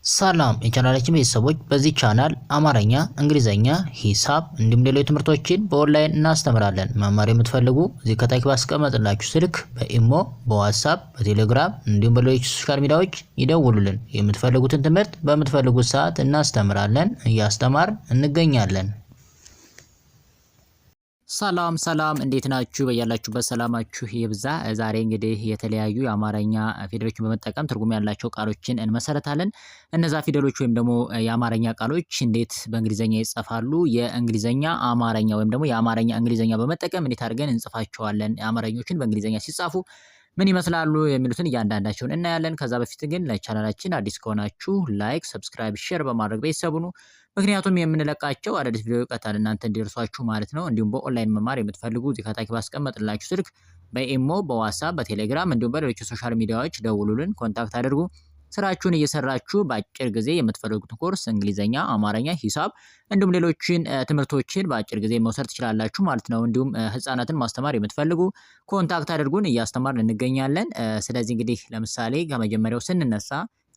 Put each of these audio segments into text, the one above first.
ሰላም የቻናላችን ቤተሰቦች፣ በዚህ ቻናል አማርኛ፣ እንግሊዘኛ፣ ሂሳብ እንዲሁም ሌሎች ትምህርቶችን በኦንላይን እናስተምራለን። መማር የምትፈልጉ እዚህ ከታች ባስቀመጥላችሁ ስልክ በኢሞ፣ በዋትስአፕ፣ በቴሌግራም እንዲሁም በሌሎች ሶሻል ሚዲያዎች ይደውሉልን። የምትፈልጉትን ትምህርት በምትፈልጉት ሰዓት እናስተምራለን፣ እያስተማርን እንገኛለን። ሰላም እንዴት ናችሁ? በያላችሁበት ሰላማችሁ ይብዛ። ዛሬ እንግዲህ የተለያዩ የአማርኛ ፊደሎችን በመጠቀም ትርጉም ያላቸው ቃሎችን እንመሰረታለን። እነዛ ፊደሎች ወይም ደግሞ የአማርኛ ቃሎች እንዴት በእንግሊዘኛ ይጻፋሉ፣ የእንግሊዘኛ አማርኛ ወይም ደግሞ የአማርኛ እንግሊዘኛ በመጠቀም እንዴት አድርገን እንጽፋቸዋለን፣ አማርኞችን በእንግሊዘኛ ሲጻፉ ምን ይመስላሉ የሚሉትን እያንዳንዳቸውን እናያለን። ከዛ በፊት ግን ለቻናላችን አዲስ ከሆናችሁ ላይክ፣ ሰብስክራይብ፣ ሼር በማድረግ ቤተሰቡ ሁኑ። ምክንያቱም የምንለቃቸው አዳዲስ ቪዲዮ ቀጥታ እናንተ እንዲደርሷችሁ ማለት ነው። እንዲሁም በኦንላይን መማር የምትፈልጉ እዚህ ከታች ባስቀመጥላችሁ ስልክ በኢሞ፣ በዋትስአፕ፣ በቴሌግራም እንዲሁም በሌሎች ሶሻል ሚዲያዎች ደውሉልን፣ ኮንታክት አድርጉ። ስራችሁን እየሰራችሁ በአጭር ጊዜ የምትፈልጉትን ኮርስ እንግሊዘኛ፣ አማርኛ፣ ሂሳብ እንዲሁም ሌሎችን ትምህርቶችን በአጭር ጊዜ መውሰድ ትችላላችሁ ማለት ነው። እንዲሁም ህፃናትን ማስተማር የምትፈልጉ ኮንታክት አድርጉን፣ እያስተማርን እንገኛለን። ስለዚህ እንግዲህ ለምሳሌ ከመጀመሪያው ስንነሳ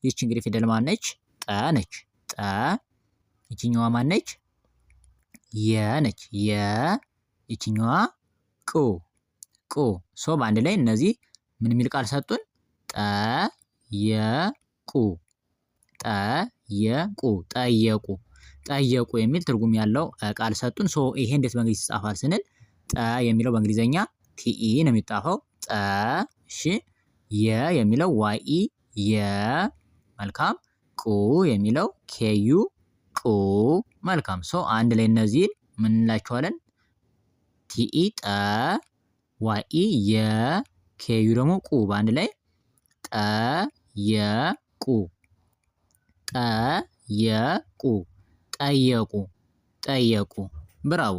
ይህች እንግዲህ ፊደል ማነች? ጠ ነች። ጠ ይችኛዋ ማነች? የ ነች። የ ይችኛዋ ቁ ቁ ሶ በአንድ ላይ እነዚህ ምን የሚል ቃል ሰጡን? ጠየቁ ጠየቁ ጠየቁ ጠየቁ የሚል ትርጉም ያለው ቃል ሰጡን። ሶ ይሄ እንዴት በእንግሊዝ ይጻፋል ስንል ጠ የሚለው በእንግሊዘኛ ቲኢ ነው የሚጣፈው። ጠ እሺ። የ የሚለው ዋኢ የ መልካም። ቁ የሚለው ኬዩ ቁ መልካም። ሶ አንድ ላይ እነዚህን ምን እንላቸዋለን? ቲኢ ጠ ዋኢ የ ኬዩ ደግሞ ቁ በአንድ ላይ ጠየቁ ጠየቁ ጠየቁ ጠየቁ። ብራቮ።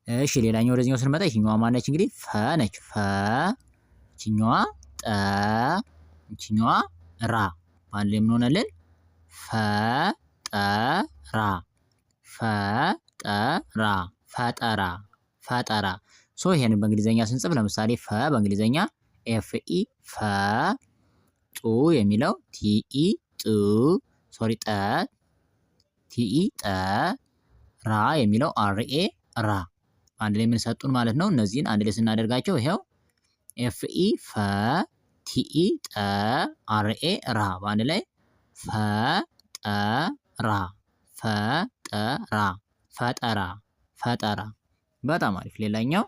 እሺ ሌላኛው ወደዚህኛው ስንመጣ ይችኛዋ ማነች? እንግዲህ ፈ ነች። ፈ ይችኛዋ ጠ ይችኛዋ ራ በአንድ ላይ ምን ሆነልን? ፈጠራ ፈጠራ ፈጠራ ፈጠራ። ሶ ይሄንን በእንግሊዘኛ ስንጽፍ ለምሳሌ ፈ በእንግሊዘኛ ኤፍኢ ፈ፣ ጡ የሚለው ቲኢ ጡ ሶሪ ጠ ቲኢ ጠ፣ ራ የሚለው አርኤ ራ አንድ ላይ ምን ሰጡን ማለት ነው። እነዚህን አንድ ላይ ስናደርጋቸው ይሄው ኤፍኢ ፈ፣ ቲኢ ጠ፣ አርኤ ራ በአንድ ላይ ፈጠራ ፈጠራ ፈጠራ ፈጠራ። በጣም አሪፍ። ሌላኛው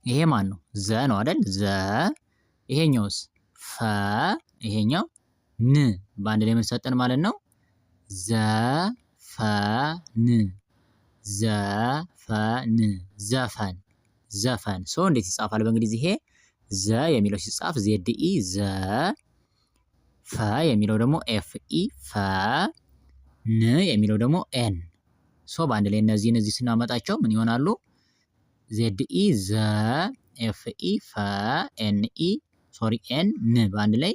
ይሄ ማን ነው? ዘ ነው አይደል? ዘ። ይሄኛውስ? ፈ። ይሄኛው ን በአንድ ላይ ምን ሰጠን ማለት ነው? ዘፈን ዘፈን ዘፈን ዘፈን። ሶ እንዴት ይጻፋል በእንግሊዝ? ይሄ ዘ የሚለው ሲጻፍ ዜድኢ ዘ፣ ፈ የሚለው ደግሞ ኤፍኢ ፈ፣ ን የሚለው ደግሞ ኤን። ሶ በአንድ ላይ እነዚህ ስናመጣቸው ምን ይሆናሉ? ዜድኢ ዘ፣ ኤፍኢ ፈ፣ ኤንኢ ሶሪ ኤን ን በአንድ ላይ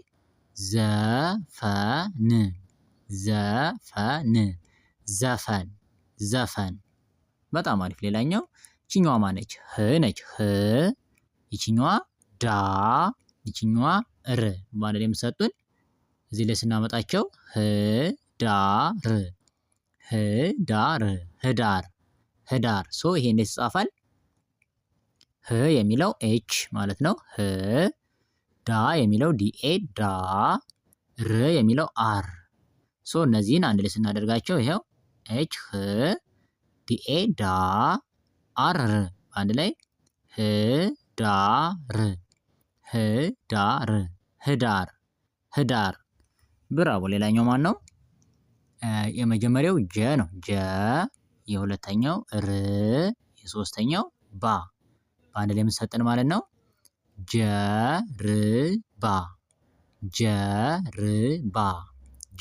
ዘፈን ዘፈን ዘፈን ዘፈን። በጣም አሪፍ። ሌላኛው ይችኛዋ ማነች? ህ ነች። ህ ይችኛዋ ዳ ይችኛዋ ር በአንድ ላይ የምሰጡን እዚህ ላይ ስናመጣቸው ህዳር ህዳር ህዳር ህዳር። ሶ ይሄ እንዴት ይጻፋል? ህ የሚለው ኤች ማለት ነው። ህ ዳ የሚለው ዲኤ ዳ፣ ር የሚለው አር። ሶ እነዚህን አንድ ላይ ስናደርጋቸው ይሄው ኤች ህ ዲኤ ዳ አር ር አንድ ላይ ህዳር ህዳር ህዳር ህዳር። ብራቮ። ሌላኛው ማን ነው? የመጀመሪያው ጀ ነው። ጀ፣ የሁለተኛው ር፣ የሶስተኛው ባ በአንድ ላይ የምንሰጠን ማለት ነው። ጀርባ ጀርባ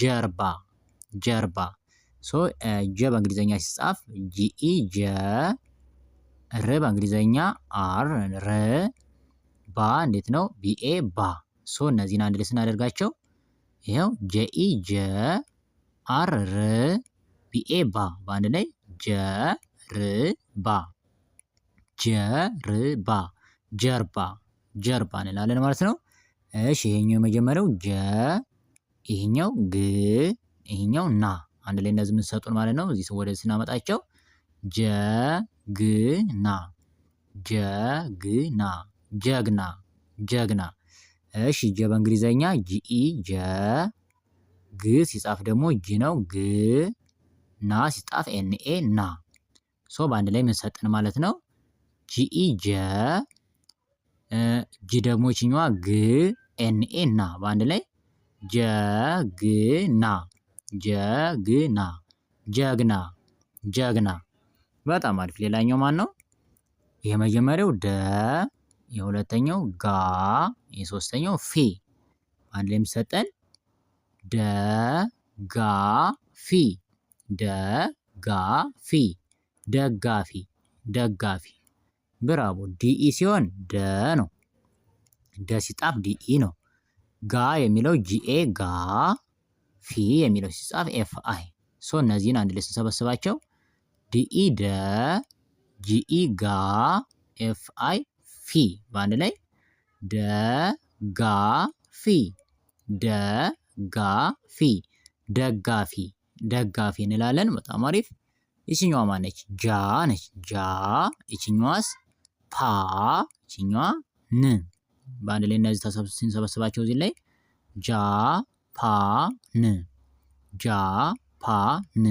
ጀርባ ጀርባ። ሶ ጀ በእንግሊዘኛ ሲጻፍ ጂኢ ጀ፣ ር በእንግሊዘኛ አር ር፣ ባ እንዴት ነው? ቢኤ ባ። ሶ እነዚህን አንድ ላይ ስናደርጋቸው ይኸው ጀኢ ጀ፣ አር ር፣ ቢኤ ባ በአንድ ላይ ጀርባ ጀርባ ጀርባ ጀርባ እንላለን ማለት ነው። እሺ ይሄኛው የመጀመሪያው ጀ፣ ይሄኛው ግ፣ ይሄኛው ና። አንድ ላይ እነዚህ የምትሰጡን ማለት ነው። እዚህ ወደዚህ ስናመጣቸው ጀግና፣ ጀግና፣ ጀግና፣ ጀግና። እሺ ጀ በእንግሊዘኛ ጂኢ ጀ፣ ግ ሲጻፍ ደግሞ ጅ ነው ግ፣ ና ሲጻፍ ኤንኤ ና። ሶ በአንድ ላይ የምንሰጥን ማለት ነው። ጂኢ ጀ፣ ጂ ደግሞ ይችኛዋ ግ፣ ኤንኤ ና። በአንድ ላይ ጀግና፣ ጀግና፣ ጀግና፣ ጀግና። በጣም አሪፍ። ሌላኛው ማን ነው? የመጀመሪያው ደ፣ የሁለተኛው ጋ፣ የሶስተኛው ፊ። በአንድ ላይ የሚሰጠን ደጋፊ፣ ደጋፊ፣ ደጋፊ፣ ደጋፊ። ብራቦ። ዲኢ ሲሆን ደ ነው። ደ ሲጻፍ ዲኢ ነው። ጋ የሚለው ጂኤ ጋ፣ ፊ የሚለው ሲጻፍ ኤፍ አይ። ሶ እነዚህን አንድ ላይ ስንሰበስባቸው ዲኢ ደ፣ ጂኢ ጋ፣ ኤፍ አይ ፊ። በአንድ ላይ ደጋፊ፣ ደጋፊ፣ ደጋፊ፣ ደጋፊ እንላለን። በጣም አሪፍ። ይችኛዋ ማነች? ጃ ነች። ጃ። ይችኛዋስ ፓ፣ ይችኛዋ ን። በአንድ ላይ እነዚህ ስንሰበስባቸው እዚህ ላይ ጃፓን፣ ጃፓን፣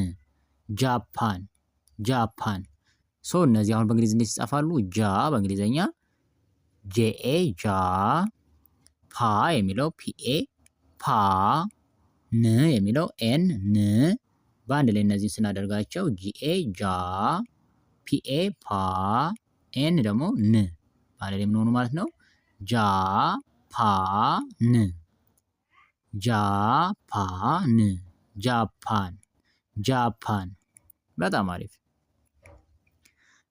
ጃፓን፣ ጃፓን። ሶ እነዚህ አሁን በእንግሊዝ እንዴት ይጻፋሉ? ጃ በእንግሊዘኛ ጄኤ ጃ፣ ፓ የሚለው ፒኤ ፓ፣ ን የሚለው ኤን ን። በአንድ ላይ እነዚህን ስናደርጋቸው ጂኤ ጃ፣ ፒኤ ፓ፣ ኤን ደግሞ ን። በአንድ ላይ የምንሆኑ ማለት ነው። ጃፓን፣ ጃፓን፣ ጃፓን፣ ጃፓን። በጣም አሪፍ።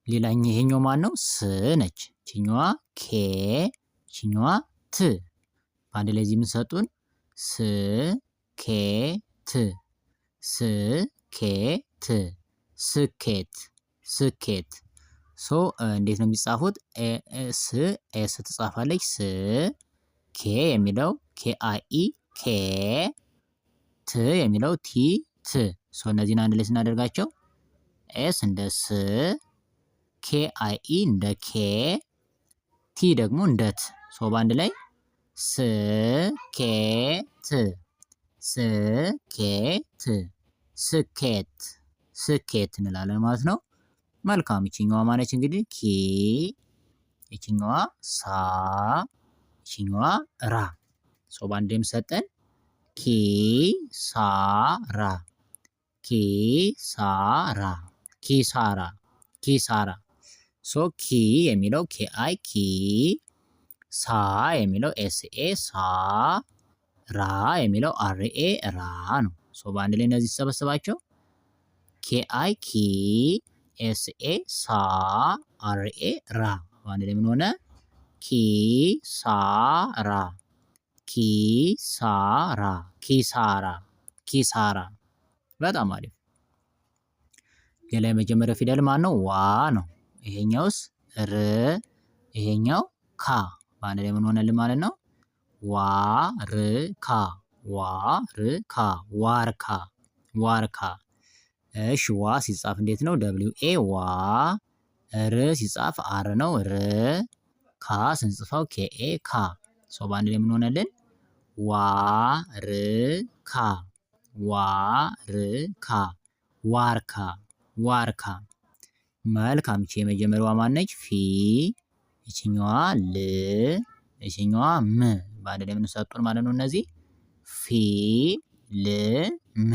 ሌላኛው ይሄኛው ማን ነው? ስ ነች። ችኛዋ ኬ፣ ችኛዋ ት። በአንድ ላይ እዚህ የምንሰጡን ስ ኬ ት፣ ስ ኬ ት፣ ስኬት፣ ስኬት። ሶ እንዴት ነው የሚጻፉት? ኤስ ኤስ ትጻፋለች። ስ ኬ የሚለው ኬ አይ ኢ ኬ፣ ት የሚለው ቲ ት። ሶ እነዚህን አንድ ላይ ስናደርጋቸው ኤስ እንደ ስ፣ ኬ አይ ኢ እንደ ኬ፣ ቲ ደግሞ እንደ ት። ሶ በአንድ ላይ ስኬት፣ ስኬት፣ ስኬት፣ ስኬት እንላለን ማለት ነው። መልካም። ይችኛዋ ማነች እንግዲህ? ኪ፣ ይችኛዋ ሳ፣ ይችኛዋ ራ። ሶ በአንድ የሚሰጠን ኪ ሳ ራ፣ ኪ ሳ ራ፣ ኪሳራ፣ ኪሳራ። ሶ ኪ የሚለው ኬ አይ ኪ፣ ሳ የሚለው ኤስኤ ሳ፣ ራ የሚለው አርኤ ራ ነው። ሶ በአንድ ላይ እነዚህ ሲሰበስባቸው ኬ አይ ኪ፣ ኤስኤ ሳ፣ አርኤ ራ። በአንድ ላይ ምን ሆነ? ኪሳራ፣ ኪሳራ፣ ኪሳራ፣ ኪሳራ። በጣም አሪፍ። ሌላ የመጀመሪያው ፊደል ማን ነው? ዋ ነው። ይሄኛውስ ር፣ ይሄኛው ካ። በአንድ ላይ ምን ሆነልን ማለት ነው? ዋርካ፣ ዋርካ፣ ዋርካ፣ ዋርካ። እሺ ዋ ሲጻፍ እንዴት ነው? ደብሊው ኤ ዋ። ር ሲጻፍ አር ነው ር። ካ ስንጽፈው ኬኤ ካ። ሶ በአንድ ላይ ምን ሆነልን? ዋርካ፣ ዋርካ፣ ዋርካ፣ ዋርካ። መልካም። ይቺ የመጀመሪያዋ ማነች? ፊ፣ ይችኛዋ ል፣ ይችኛዋ ም። በአንድ ላይ የምንሰጡን ማለት ነው እነዚህ ፊ ል ም፣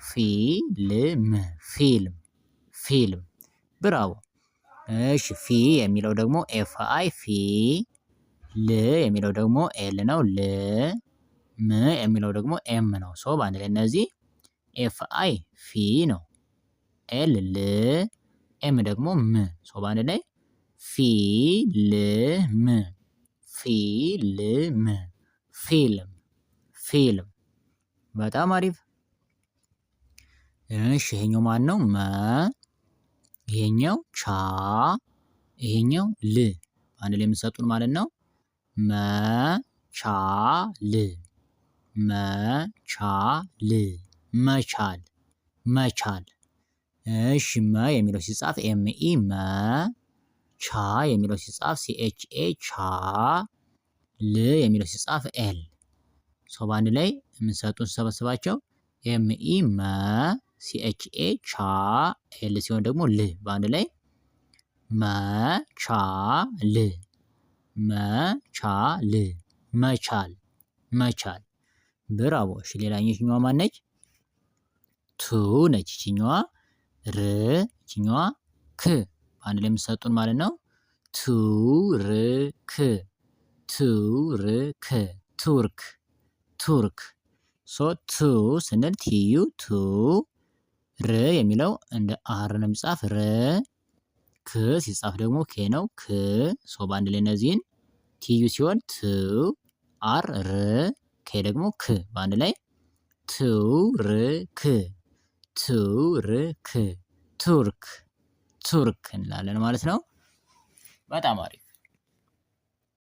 ፊልም፣ ፊልም፣ ፊልም። ብራቮ። እሺ ፊ የሚለው ደግሞ ኤፍ አይ ፊ፣ ል የሚለው ደግሞ ኤል ነው ል፣ ም የሚለው ደግሞ ኤም ነው። ሶ በአንድ ላይ እነዚህ ኤፍ አይ ፊ ነው፣ ኤል ል፣ ኤም ደግሞ ም። ሶ በአንድ ላይ ፊልም፣ ፊልም፣ ፊልም፣ ፊልም። በጣም አሪፍ። እሺ ይሄኛው ማን ነው? መ፣ ይሄኛው ቻ፣ ይሄኛው ል። አንድ ላይ የምትሰጡን ማለት ነው። መቻል፣ መቻል መቻል መቻል። እሺ መ የሚለው ሲጻፍ ኤምኢ መ፣ ቻ የሚለው ሲጻፍ ሲኤችኤ ቻ፣ ል የሚለው ሲጻፍ ኤል። በአንድ ላይ የምንሰጡን ሰበስባቸው ኤምኢ መ፣ ሲኤችኤ ቻ፣ ኤል ሲሆን ደግሞ ል በአንድ ላይ መቻል መቻል መቻል መቻል። ብራቮ። እሺ ሌላኛው ይችኛዋ ማን ነች? ቱ ነች። ይችኛዋ ር፣ ይችኛዋ ክ በአንድ ላይ የምትሰጡን ማለት ነው። ቱርክ ቱርክ ቱርክ ቱርክ። ቱ ስንል ቲዩ ቱ፣ ር የሚለው እንደ አር ነው የሚጻፍ ር፣ ክ ሲጻፍ ደግሞ ኬ ነው ክ። በአንድ ላይ እነዚህን ቲዩ ሲሆን ቱ፣ አር ር፣ ኬ ደግሞ ክ በአንድ ላይ ቱርክ ቱርክ ቱርክ ቱርክ እንላለን ማለት ነው። በጣም አሪፍ።